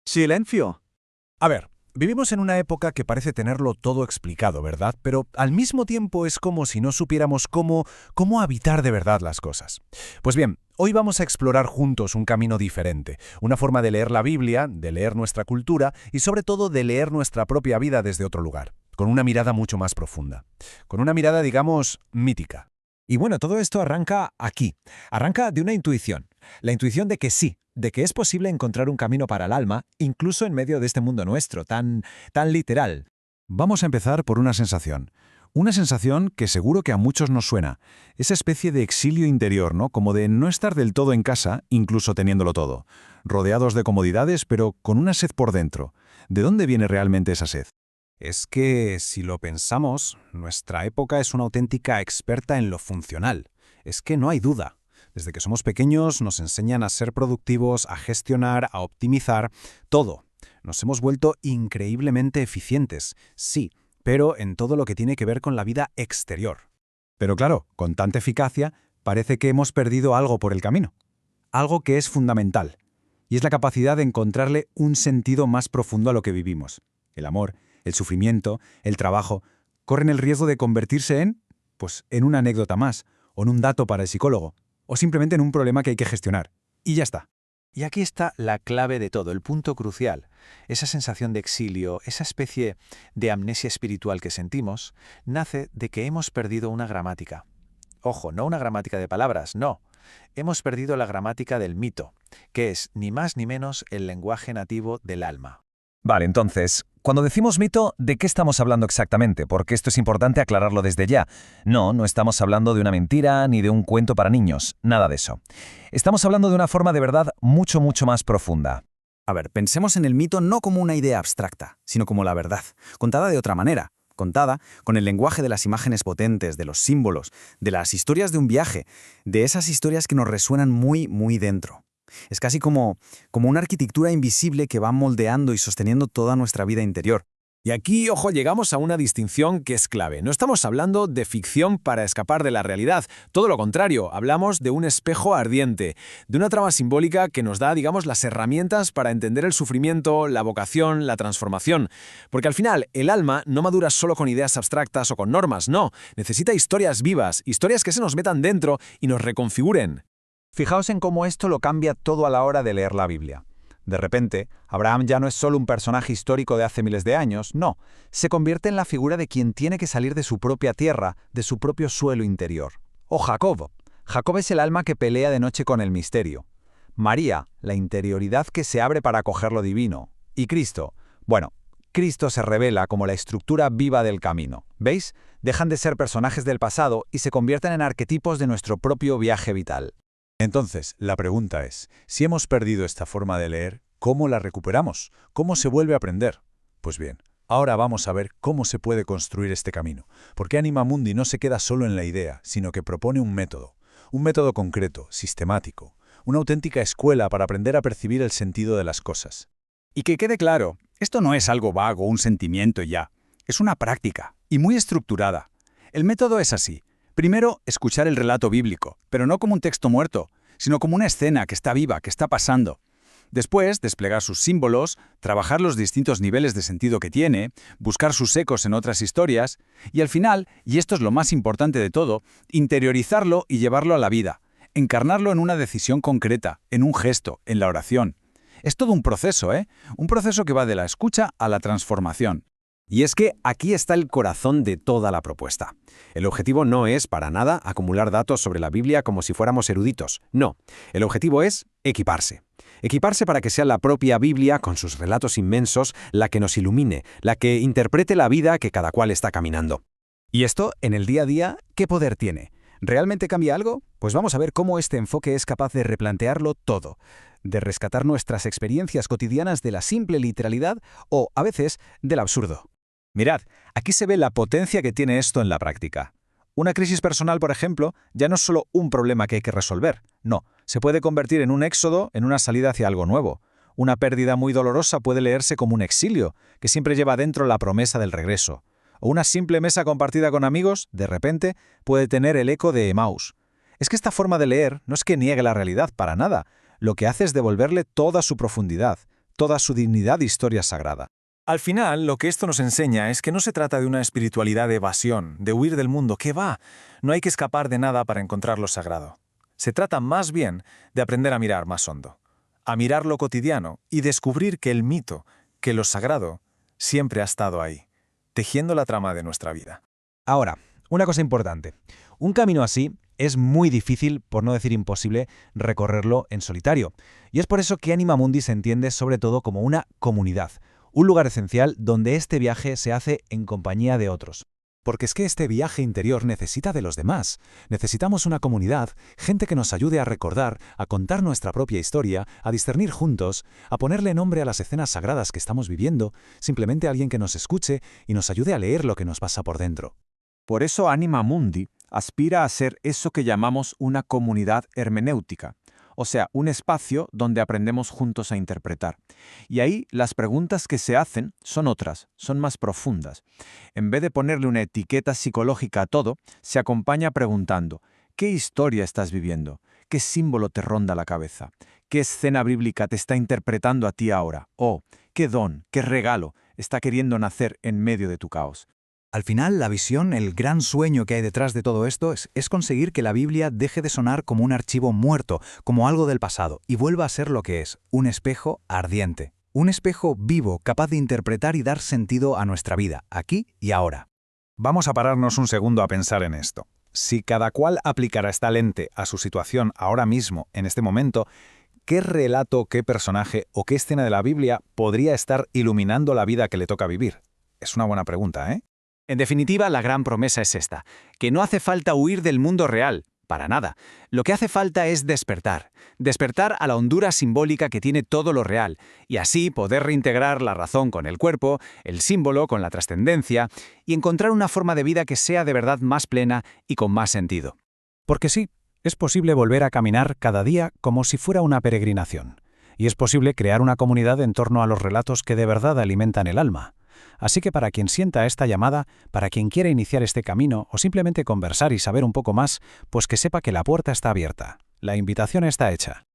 Silencio. A ver, vivimos en una época que parece tenerlo todo explicado, ¿verdad? Pero al mismo tiempo es como si no supiéramos cómo habitar de verdad las cosas. Pues bien, hoy vamos a explorar juntos un camino diferente, una forma de leer la Biblia, de leer nuestra cultura y sobre todo de leer nuestra propia vida desde otro lugar, con una mirada mucho más profunda, con una mirada, digamos, mítica. Y bueno, todo esto arranca aquí. Arranca de una intuición. La intuición de que sí, de que es posible encontrar un camino para el alma, incluso en medio de este mundo nuestro, tan literal. Vamos a empezar por una sensación. Una sensación que seguro que a muchos nos suena. Esa especie de exilio interior, ¿no? Como de no estar del todo en casa, incluso teniéndolo todo. Rodeados de comodidades, pero con una sed por dentro. ¿De dónde viene realmente esa sed? Es que, si lo pensamos, nuestra época es una auténtica experta en lo funcional. Es que no hay duda. Desde que somos pequeños nos enseñan a ser productivos, a gestionar, a optimizar, todo. Nos hemos vuelto increíblemente eficientes, sí, pero en todo lo que tiene que ver con la vida exterior. Pero claro, con tanta eficacia, parece que hemos perdido algo por el camino. Algo que es fundamental. Y es la capacidad de encontrarle un sentido más profundo a lo que vivimos. El amor, el sufrimiento, el trabajo, corren el riesgo de convertirse en una anécdota más, o en un dato para el psicólogo, o simplemente en un problema que hay que gestionar. Y ya está. Y aquí está la clave de todo, el punto crucial. Esa sensación de exilio, esa especie de amnesia espiritual que sentimos, nace de que hemos perdido una gramática. Ojo, no una gramática de palabras, no. Hemos perdido la gramática del mito, que es ni más ni menos el lenguaje nativo del alma. Vale, entonces, cuando decimos mito, ¿de qué estamos hablando exactamente? Porque esto es importante aclararlo desde ya. No estamos hablando de una mentira ni de un cuento para niños, nada de eso. Estamos hablando de una forma de verdad mucho más profunda. A ver, pensemos en el mito no como una idea abstracta, sino como la verdad, contada de otra manera, contada con el lenguaje de las imágenes potentes, de los símbolos, de las historias de un viaje, de esas historias que nos resuenan muy dentro. Es casi como una arquitectura invisible que va moldeando y sosteniendo toda nuestra vida interior. Y aquí, ojo, llegamos a una distinción que es clave. No estamos hablando de ficción para escapar de la realidad. Todo lo contrario, hablamos de un espejo ardiente, de una trama simbólica que nos da, digamos, las herramientas para entender el sufrimiento, la vocación, la transformación. Porque al final, el alma no madura solo con ideas abstractas o con normas, no. Necesita historias vivas, historias que se nos metan dentro y nos reconfiguren. Fijaos en cómo esto lo cambia todo a la hora de leer la Biblia. De repente, Abraham ya no es solo un personaje histórico de hace miles de años, no, se convierte en la figura de quien tiene que salir de su propia tierra, de su propio suelo interior. O Jacob. Jacob es el alma que pelea de noche con el misterio. María, la interioridad que se abre para acoger lo divino. Y Cristo. Bueno, Cristo se revela como la estructura viva del camino. ¿Veis? Dejan de ser personajes del pasado y se convierten en arquetipos de nuestro propio viaje vital. Entonces, la pregunta es, si hemos perdido esta forma de leer, ¿cómo la recuperamos? ¿Cómo se vuelve a aprender? Pues bien, ahora vamos a ver cómo se puede construir este camino, porque Anima Mundi no se queda solo en la idea, sino que propone un método concreto, sistemático, una auténtica escuela para aprender a percibir el sentido de las cosas. Y que quede claro, esto no es algo vago, un sentimiento y ya. Es una práctica, y muy estructurada. El método es así. Primero, escuchar el relato bíblico, pero no como un texto muerto, sino como una escena que está viva, que está pasando. Después, desplegar sus símbolos, trabajar los distintos niveles de sentido que tiene, buscar sus ecos en otras historias, y al final, y esto es lo más importante de todo, interiorizarlo y llevarlo a la vida, encarnarlo en una decisión concreta, en un gesto, en la oración. Es todo un proceso, ¿eh? Un proceso que va de la escucha a la transformación. Y es que aquí está el corazón de toda la propuesta. El objetivo no es, para nada, acumular datos sobre la Biblia como si fuéramos eruditos. No, el objetivo es equiparse. Equiparse para que sea la propia Biblia, con sus relatos inmensos, la que nos ilumine, la que interprete la vida que cada cual está caminando. ¿Y esto, en el día a día, qué poder tiene? ¿Realmente cambia algo? Pues vamos a ver cómo este enfoque es capaz de replantearlo todo, de rescatar nuestras experiencias cotidianas de la simple literalidad o, a veces, del absurdo. Mirad, aquí se ve la potencia que tiene esto en la práctica. Una crisis personal, por ejemplo, ya no es solo un problema que hay que resolver. No, se puede convertir en un éxodo, en una salida hacia algo nuevo. Una pérdida muy dolorosa puede leerse como un exilio, que siempre lleva dentro la promesa del regreso. O una simple mesa compartida con amigos, de repente, puede tener el eco de Emaús. Es que esta forma de leer no es que niegue la realidad para nada. Lo que hace es devolverle toda su profundidad, toda su dignidad de historia sagrada. Al final, lo que esto nos enseña es que no se trata de una espiritualidad de evasión, de huir del mundo. ¿Qué va? No hay que escapar de nada para encontrar lo sagrado. Se trata más bien de aprender a mirar más hondo, a mirar lo cotidiano y descubrir que el mito, que lo sagrado, siempre ha estado ahí, tejiendo la trama de nuestra vida. Ahora, una cosa importante. Un camino así es muy difícil, por no decir imposible, recorrerlo en solitario. Y es por eso que Anima Mundi se entiende sobre todo como una comunidad, un lugar esencial donde este viaje se hace en compañía de otros. Porque es que este viaje interior necesita de los demás. Necesitamos una comunidad, gente que nos ayude a recordar, a contar nuestra propia historia, a discernir juntos, a ponerle nombre a las escenas sagradas que estamos viviendo, simplemente alguien que nos escuche y nos ayude a leer lo que nos pasa por dentro. Por eso Anima Mundi aspira a ser eso que llamamos una comunidad hermenéutica, o sea, un espacio donde aprendemos juntos a interpretar. Y ahí las preguntas que se hacen son otras, son más profundas. En vez de ponerle una etiqueta psicológica a todo, se acompaña preguntando, ¿qué historia estás viviendo? ¿Qué símbolo te ronda la cabeza? ¿Qué escena bíblica te está interpretando a ti ahora? ¿O qué don, qué regalo está queriendo nacer en medio de tu caos? Al final, la visión, el gran sueño que hay detrás de todo esto es conseguir que la Biblia deje de sonar como un archivo muerto, como algo del pasado, y vuelva a ser lo que es, un espejo ardiente. Un espejo vivo, capaz de interpretar y dar sentido a nuestra vida, aquí y ahora. Vamos a pararnos un segundo a pensar en esto. Si cada cual aplicara esta lente a su situación ahora mismo, en este momento, ¿qué relato, qué personaje o qué escena de la Biblia podría estar iluminando la vida que le toca vivir? Es una buena pregunta, ¿eh? En definitiva, la gran promesa es esta, que no hace falta huir del mundo real, para nada. Lo que hace falta es despertar a la hondura simbólica que tiene todo lo real, y así poder reintegrar la razón con el cuerpo, el símbolo con la trascendencia, y encontrar una forma de vida que sea de verdad más plena y con más sentido. Porque sí, es posible volver a caminar cada día como si fuera una peregrinación. Y es posible crear una comunidad en torno a los relatos que de verdad alimentan el alma. Así que para quien sienta esta llamada, para quien quiera iniciar este camino o simplemente conversar y saber un poco más, pues que sepa que la puerta está abierta. La invitación está hecha.